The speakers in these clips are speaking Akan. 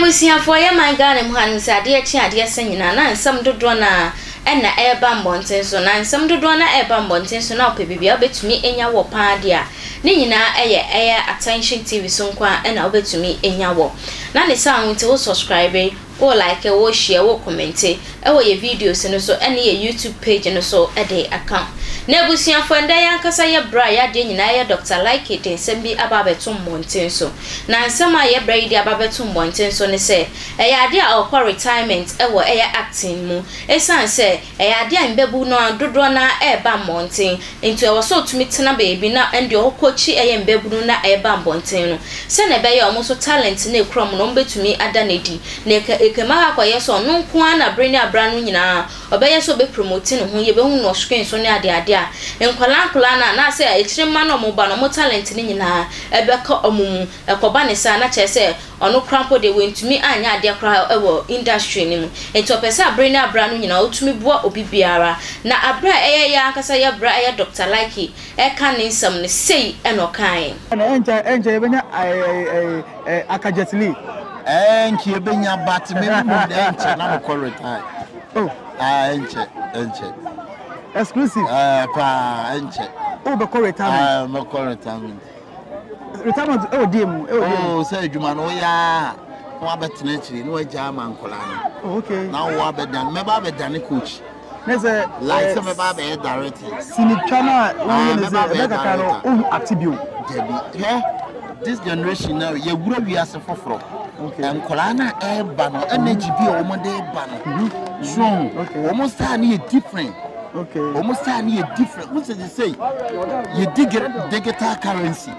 Nebusia for ya my garden hands are dear chia dear singing and some do drona and na air bambonten so nan some do drona air bambonten so now baby I'll bet to me in your padia. Nina air attention TV so and I'll bet to me in your war. Nan the sound to subscribe or like or share or comment or your videos and also any YouTube page and also a day account. Nebusia for Dayan Casaya Bria Dinaya Dr. Likee and Sembi Ababetum Montenso. Nan some I brady Ababetum Montenso ne say a idea of retirement or air acting mo. A son say a idea in Bebu no Dudrona air bam monting into our so to meet Tina baby now and your coachy a Bebuna air bam monteno. Send a bay almost talent ne crum number to me Adanity. Neka Ekemaha kwa yeso no kwana brain a brand nyina obeye so be promoting ho ye be hu no screen so ne ade ade a enkwala na say a chirema no mo ba no mo talent ni nyina ebe ka omum ekoba ne sa na chese ono crampo de wentumi anya ade kra ewo industry ni mu entopesa brain a brand nyina otumi boa obi biara na abra eye ya akasa ya bra eye Dr. Likee e ka ne nsam ne sei enokan na enje ebenya akajetli enche ebenya bat me mo enche na mo retire. Oh, enche exclusive pa enche oh be retirement me retirement oh dim oh say adwuma no ya wa betena chiri no agya mankola no. Oh, okay now wa bedan me ba bedan coach there's a like some ba be director sinichana one is a better kind of actibio debi this generation now ye wura wiase foforo. Okay. And Kolana Ebano, energy be almost Ebano. Strong. Okay. Almost any different. Okay. Almost any different. What does it say? You dig digital currency.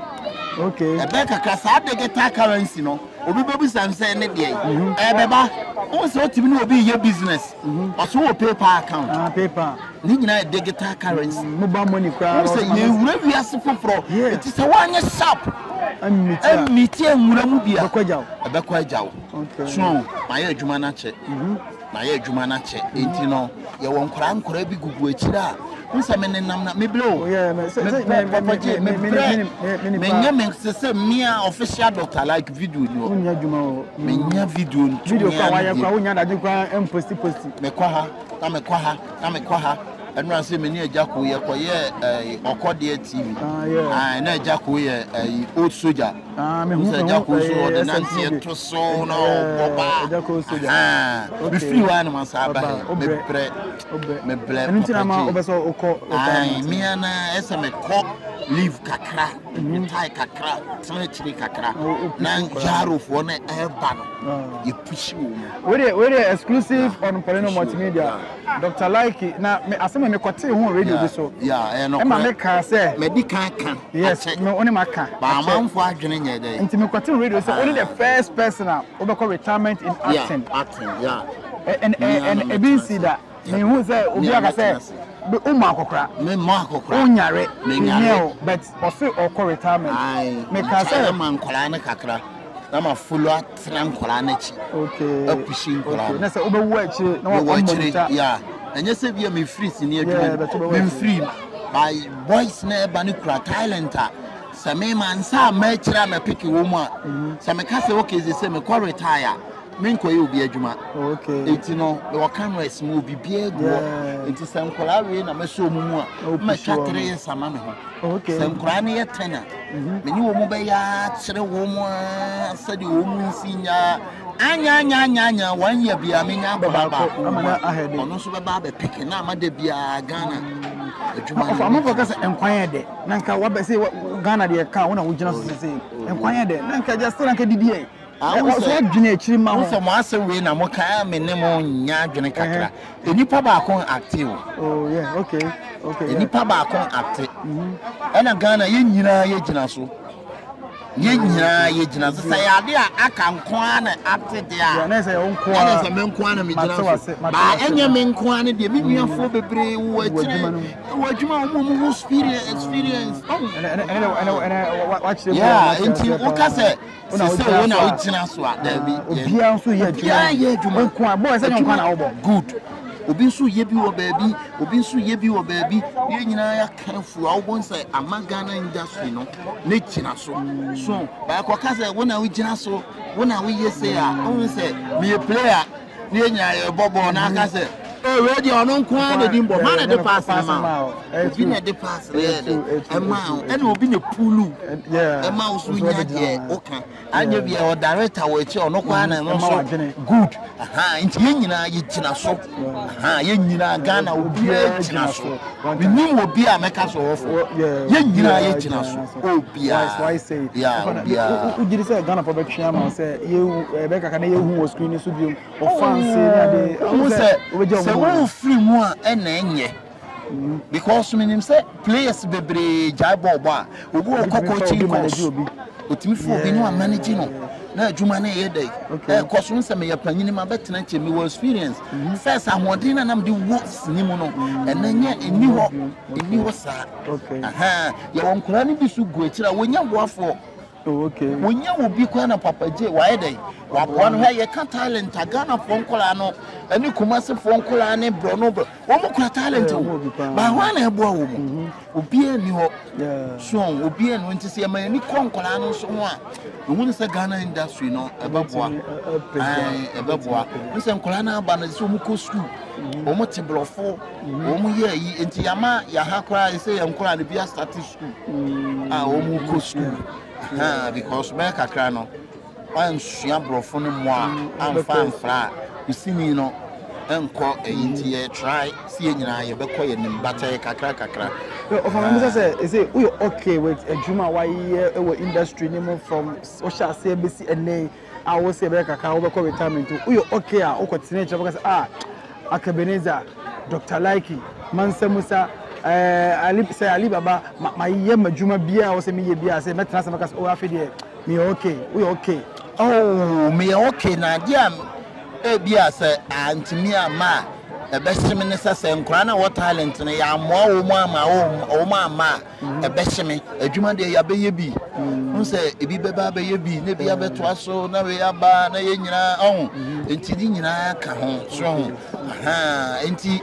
Okay. A better class, I digital currency, no. Obi baby Sam saying it, Beba. Also, to know be your business. Also, a paper account. Paper. Nina digital currency. Mobile money crowd. So you really are for. It is a 1 year shop. Meeting Muramubia. Abakwajaw. Okay. So, my adwuma na che. My adwuma na che. Enti no, ye won kora nkora bi gugu akira. Unsa me nam na me blow. Yeah, me say me official Dr. Likee video ni o. Unya adwuma o. Me nya video kwa wa ya kwa unya da kwa posti. Me kwa ha, na me kwa ha. And I say, many a jack we acquire a Cordia TV. I know Jack we old soldier. Who's a jack who saw the Nancy and Trosso, no, be free animals. I me blame me and as a cock leave kakra, tie kakra, sanitary kakra, Nan Jaro for one air ban. You push you. We're exclusive on Polino Multimedia. Dr. Likee, now, me kwate ho radio bi so and no ma make say medical can yes me only maka ba manfo adwene nye dey nti me kwate radio so only the first person who call retirement in acting and ebi see that me who say obi aka say be umma akokra me ma akokra unyare me but also call retirement me ka say man kola na kakra na ma follow atran kola na chi okay apushi kola na say obewu achi na wa monitor yeah and you say be me free senior me free by boys na eba ni kura talent so me man sa ma kira me pick woman so me ka say okay say me ko retire me nko ye obi adwuma okay eti no the cameras mu obi bia go enti sam kola we na me so mu a me chatere ye sama me ho okay sam kola na ye tena me ni wo mu be ya kire wo mu asadi wo mu nsinya anya 1 year bia me nya baba ono so be ba be pick na amade bia Ghana adwuma of amon focus enkwan de nanka wa be say Ghana de ka wona wo gina so say enkwan de nanka just nanka didie so adwene akiri ma ho so mo ase we na mo ka me ne mo nya adwene kakra enipa ba kon active oh yeah okay enipa ba kon active ena Ghana ye nyina ye gina so ye gina so say ade aka nkoa na active dia na say onkoa na say me nkoa na me gina so ba enye me nkoa na de me nuafo bebre wo adwuma mo experience watch yeah enti wo ka say say wona o gina so a da bi obia nso ye adwuma nkoa boy say nkoa na wo good obi nso ye bi wo baabi obi nso ye bi wo baabi ye nyina ya kanfu a wo say amagana industry no ne kina so so ba ko ka say wona we gina so wona we ye say a won say me player ne nyina ye bobo na ka say ready on nkwa de dimbo man de pass ma obi na de pass ready ema and obi na pulu ema usu nya de oka anya bia o director we che ono kwa na no so good nti ye nyina ye gina so ye nyina Ghana obi ye gina so binim obi a meka so ofo ye nyina ye gina so obi why say u gidi say Ghana for be chairman say ye be kaka na ye hu o screen so biom o fancy na de o say we free mu a na enye because minim say players bebre jai ball ba obi o coaching course otimi fu obi no manage no na adwuma na ye dey course no say me yapanyini ma betena che me experience first amodin na nam de wo sinimu no enanye eni ho sa ya won kura ni bisu go etira wonya boafo wonya obi kwa na papa je wa ye dey wa bo no ye ka talent Ghana for nkola no ani kumase for nkola ne bro no bro wo mo kura talent ba wa na ebo wo mo obi ani ho so obi ani nti se ma ani konkola no so ho a ehun se Ghana industry no ebeboa ebeboa nse nkola na aba na so mo ko school wo mo ti blofo wo mo ye yi nti yama ya ha kura se ya nkola ne bia start school wo mo ko school because me kakra no wan sua brofo no mo a amfa usini no enko eyinti ye try see nyina ye bekọ ye nimbata kakra of am say we okay with adwuma why we industry name from social service and I will say be kakra we bekọ retirement we okay a ukotine che because Akabeneza Dr. Likee Mansa Musa Ali Baba my yema juma bia o se me ye bia se metra se makas o afede me okay we okay me okay na dia bia se antimi ama ebeshime ne sase nkura na what talent ne ya mo wo mo ama o mo ama ebeshime adwuma de ya beye bi nse ebi beba beye bi ne bia beto aso na we ya ba na ye nyina enti di nyina ka ho so enti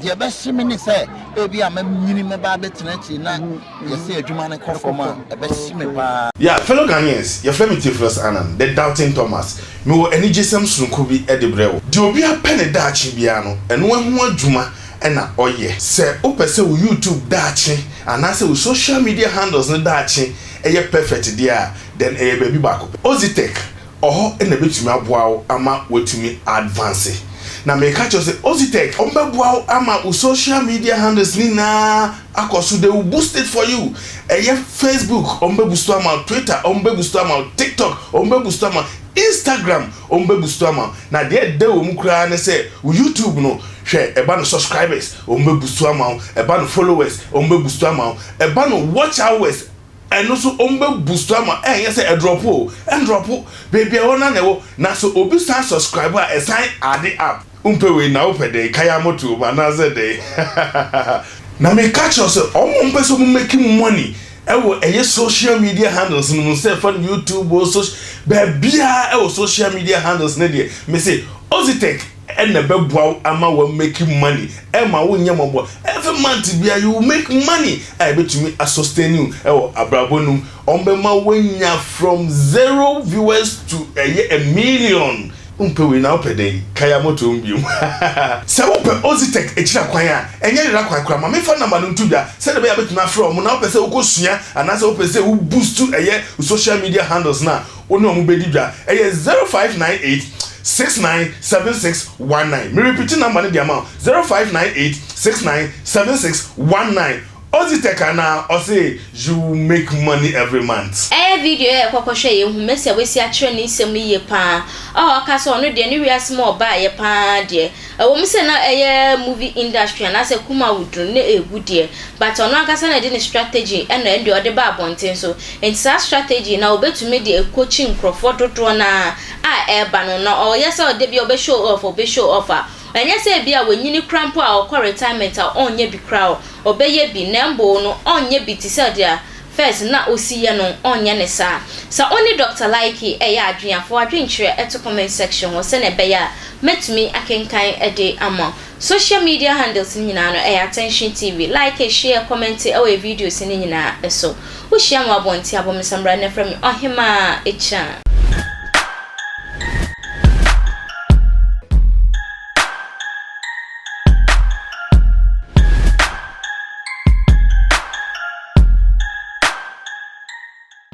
the ebeshime ne say ebi ama nyini me ba betena chi na ye say adwuma ne kofoma ebeshime pa fellow Ghanaians your friend Tvgh Anan the doubting Thomas me wo ani jesem sunko bi edebrewo di obi apene daachi bia no eno hu adwuma na oye se opese wo YouTube daachi anase wo social media handles ne daachi eye perfect dia then eye baby back Ozitech oho na betumi aboa ama wetumi advance na me catch you say Ozitech ombeboa ama wo social media handles ni na akoso they will boost it for you Facebook ombeboost ama Twitter ombeboost ama TikTok ombeboost ama Instagram ombeboost ama na de wo mu kura ne say YouTube no hwe eba no subscribers ombeboost ama eba no followers ombeboost ama eba no watch hours and also boost ama yes say drop baby wona na wo na so obi stand subscriber sign add up we na opede kaya moto ba na ze dey na me catch us omo so making money ewo social media handles no say for YouTube or social bia social media handles na dey me say Ozitech and the beboa ama we making money ema wo nyambo every month bia you make money I bet me a sustain you abrabonum ombema wenya from 0 viewers to a million we na opede kaya moto mbium se wo pe Ozitech echira kwan a enye rira kwan kra ma me fa number no ntubia se de be abetuna from na opese wo kosua anase opese wo boost social media handles na oni omu bedi dwa 0598 697619. Me repeat number the amount 0598 697619. Ozitech na or say you make money every month. Video e kwakwohwe ye hu mese wesi a kire ni nsem ye pa. Aka so no de ni wi asmo ba ye pa de. Wo mse na movie industry na se kuma wudru na egu de. But ono aka se na de ni strategy e na ndi ode ba abonten so. Enti strategy na obetumi de coaching crofo dodo na eba no na o yes o de bi obe show off enye se bia wanyini krampo a okọ retirement a onye bi kra obeye bi nembo no onye bi ti se dia first na osiye no onye ne sa only Dr. Likee eya adwenafo adwenkyere eto comment section ho se ne beya metumi akenkan ede ama social media handles nyina no eya Attention TV like share comment e videos ni nyina eso wo hia mo abonti abomsamra na from ohima echa